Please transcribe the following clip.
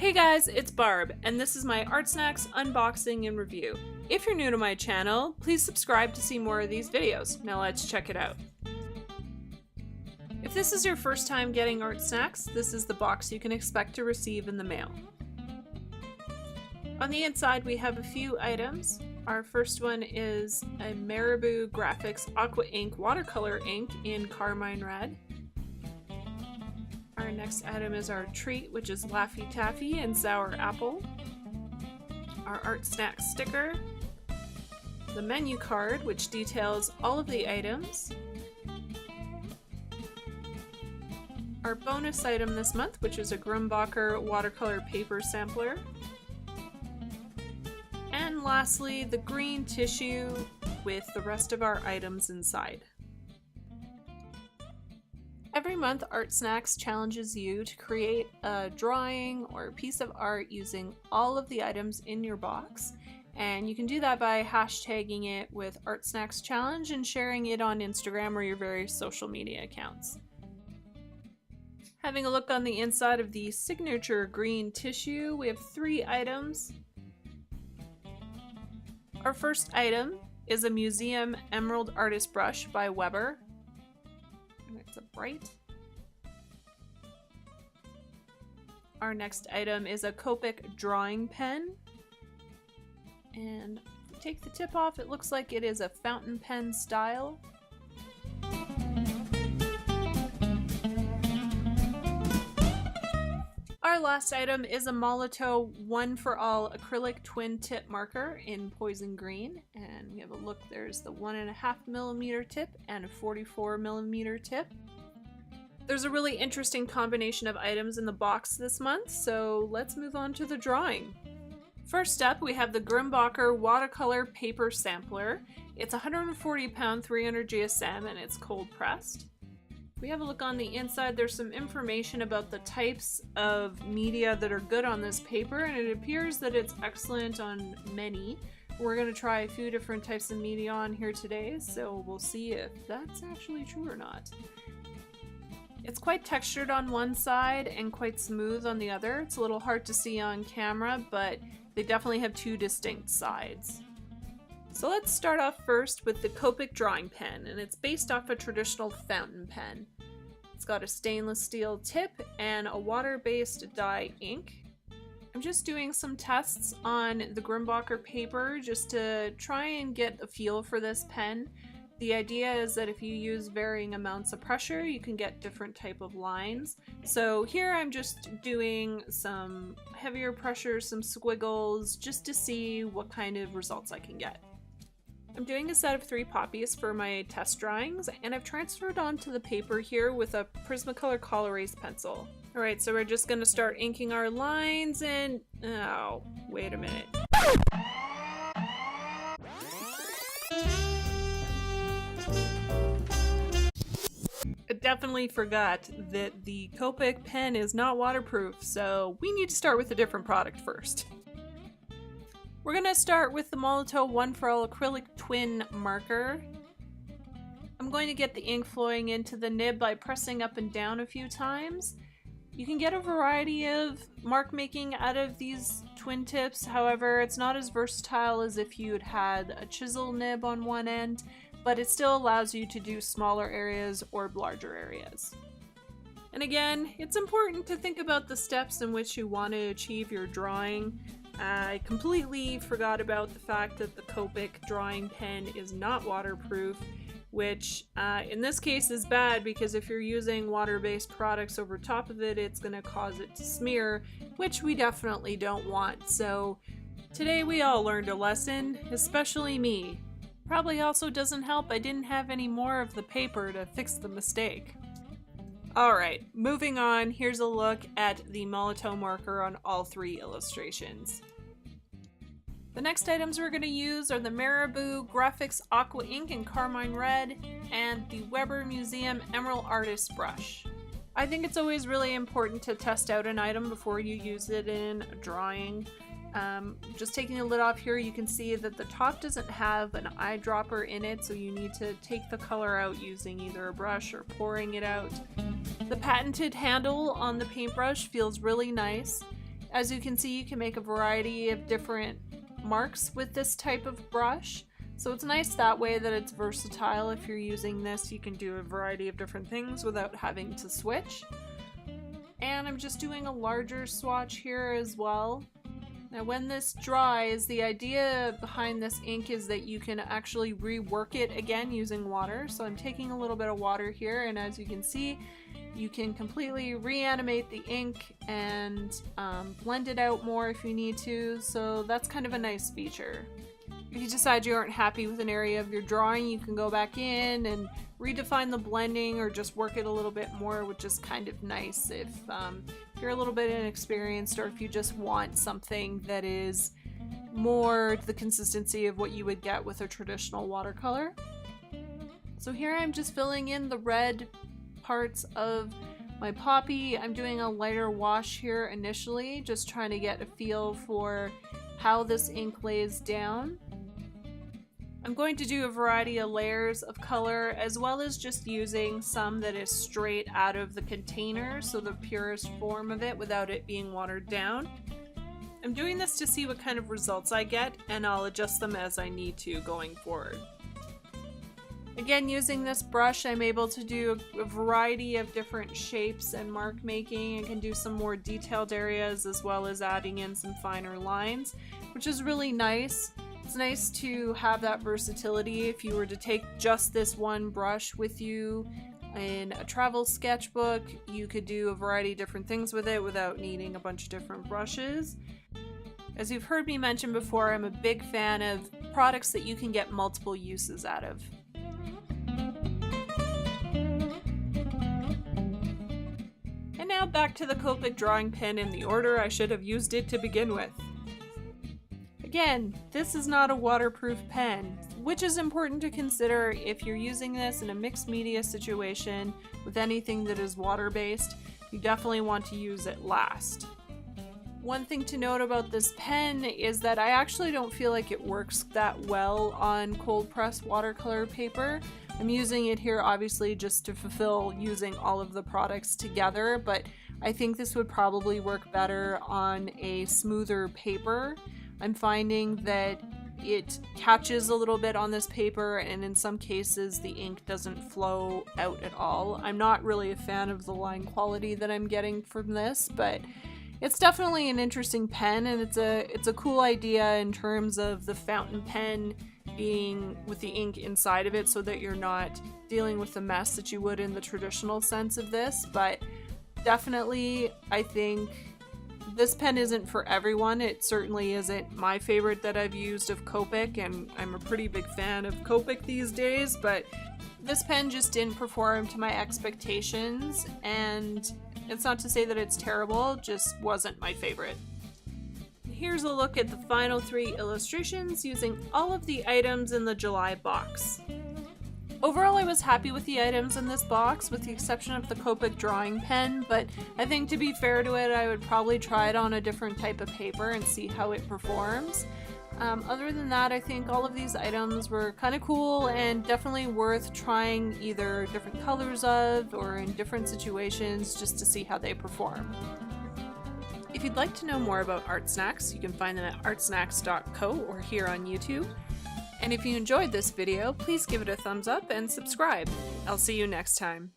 Hey guys, it's Barb, and this is my Artsnacks unboxing and review. If you're new to my channel, please subscribe to see more of these videos. Now let's check it out. If this is your first time getting Artsnacks, this is the box you can expect to receive in the mail. On the inside we have a few items. Our first one is a Marabu Graphix Aqua ink watercolor ink in Carmine red. Our next item is our treat, which is Laffy Taffy and Sour Apple. Our Artsnacks sticker. The menu card, which details all of the items. Our bonus item this month, which is a Grumbacher watercolor paper sampler. And lastly, the green tissue with the rest of our items inside. Every month, Artsnacks challenges you to create a drawing or a piece of art using all of the items in your box. And you can do that by hashtagging it with Artsnacks Challenge and sharing it on Instagram or your various social media accounts. Having a look on the inside of the signature green tissue, we have 3 items. Our first item is a Museum Emerald Artist Brush by Weber. It's a bright. Our next item is a Copic Drawing Pen. And if we take the tip off, it looks like it is a fountain pen style. Our last item is a Molotow One for All acrylic twin tip marker in Poison Green, and we have a look. There's the 1.5mm tip and a 44mm tip. There's a really interesting combination of items in the box this month, so let's move on to the drawing. First up, we have the Grumbacher watercolor paper sampler. It's 140 pound 300 GSM and it's cold pressed. We have a look on the inside. There's some information about the types of media that are good on this paper, and it appears that it's excellent on many. We're going to try a few different types of media on here today, so we'll see if that's actually true or not. It's quite textured on one side and quite smooth on the other. It's a little hard to see on camera, but they definitely have 2 distinct sides. So let's start off first with the Copic Drawing Pen, and it's based off a traditional fountain pen. It's got a stainless steel tip and a water-based dye ink. I'm just doing some tests on the Grumbacher paper just to try and get a feel for this pen. The idea is that if you use varying amounts of pressure, you can get different type of lines. So here I'm just doing some heavier pressure, some squiggles, just to see what kind of results I can get. I'm doing a set of 3 poppies for my test drawings, and I've transferred onto the paper here with a Prismacolor Col-Erase pencil. Alright, so we're just going to start inking our lines and... oh, wait a minute. I definitely forgot that the Copic pen is not waterproof, so we need to start with a different product first. We're going to start with the Molotow One for All acrylic twin marker. I'm going to get the ink flowing into the nib by pressing up and down a few times. You can get a variety of mark making out of these twin tips, however it's not as versatile as if you'd had a chisel nib on one end, but it still allows you to do smaller areas or larger areas. And again, it's important to think about the steps in which you want to achieve your drawing. I completely forgot about the fact that the Copic drawing pen is not waterproof, which in this case is bad because if you're using water-based products over top of it, it's going to cause it to smear, which we definitely don't want. So today we all learned a lesson, especially me. Probably also doesn't help I didn't have any more of the paper to fix the mistake. Alright, moving on, here's a look at the Molotow marker on all 3 illustrations. The next items we're going to use are the Marabu Graphix Aqua ink in Carmine red and the Weber Museum Emerald Artist Brush. I think it's always really important to test out an item before you use it in a drawing. Just taking the lid off here, you can see that the top doesn't have an eyedropper in it, so you need to take the color out using either a brush or pouring it out. The patented handle on the paintbrush feels really nice. As you can see, you can make a variety of different marks with this type of brush. So it's nice that way that it's versatile. If you're using this, you can do a variety of different things without having to switch. And I'm just doing a larger swatch here as well. Now when this dries, the idea behind this ink is that you can actually rework it again using water. So I'm taking a little bit of water here, and as you can see, you can completely reanimate the ink and blend it out more if you need to. So that's kind of a nice feature. If you decide you aren't happy with an area of your drawing, you can go back in and redefine the blending or just work it a little bit more, which is kind of nice if you're a little bit inexperienced, or if you just want something that is more the consistency of what you would get with a traditional watercolor. So here I'm just filling in the red parts of my poppy. I'm doing a lighter wash here initially, just trying to get a feel for how this ink lays down. I'm going to do a variety of layers of color, as well as just using some that is straight out of the container, so the purest form of it without it being watered down. I'm doing this to see what kind of results I get, and I'll adjust them as I need to going forward. Again, using this brush, I'm able to do a variety of different shapes and mark making. I can do some more detailed areas, as well as adding in some finer lines, which is really nice. It's nice to have that versatility. If you were to take just this one brush with you in a travel sketchbook, you could do a variety of different things with it without needing a bunch of different brushes. As you've heard me mention before, I'm a big fan of products that you can get multiple uses out of. And now back to the Copic drawing pen in the order I should have used it to begin with. Again, this is not a waterproof pen, which is important to consider if you're using this in a mixed media situation with anything that is water-based. You definitely want to use it last. One thing to note about this pen is that I actually don't feel like it works that well on cold pressed watercolor paper. I'm using it here obviously just to fulfill using all of the products together, but I think this would probably work better on a smoother paper. I'm finding that it catches a little bit on this paper, and in some cases the ink doesn't flow out at all. I'm not really a fan of the line quality that I'm getting from this, but it's definitely an interesting pen, and it's a cool idea in terms of the fountain pen being with the ink inside of it, so that you're not dealing with the mess that you would in the traditional sense of this. But definitely, I think this pen isn't for everyone. It certainly isn't my favorite that I've used of Copic, and I'm a pretty big fan of Copic these days, but this pen just didn't perform to my expectations, and it's not to say that it's terrible, just wasn't my favorite. Here's a look at the final 3 illustrations using all of the items in the July box. Overall, I was happy with the items in this box, with the exception of the Copic drawing pen, but I think to be fair to it, I would probably try it on a different type of paper and see how it performs. Other than that, I think all of these items were kind of cool and definitely worth trying either different colors of or in different situations just to see how they perform. If you'd like to know more about Artsnacks, you can find them at artsnacks.co or here on YouTube. And if you enjoyed this video, please give it a thumbs up and subscribe. I'll see you next time.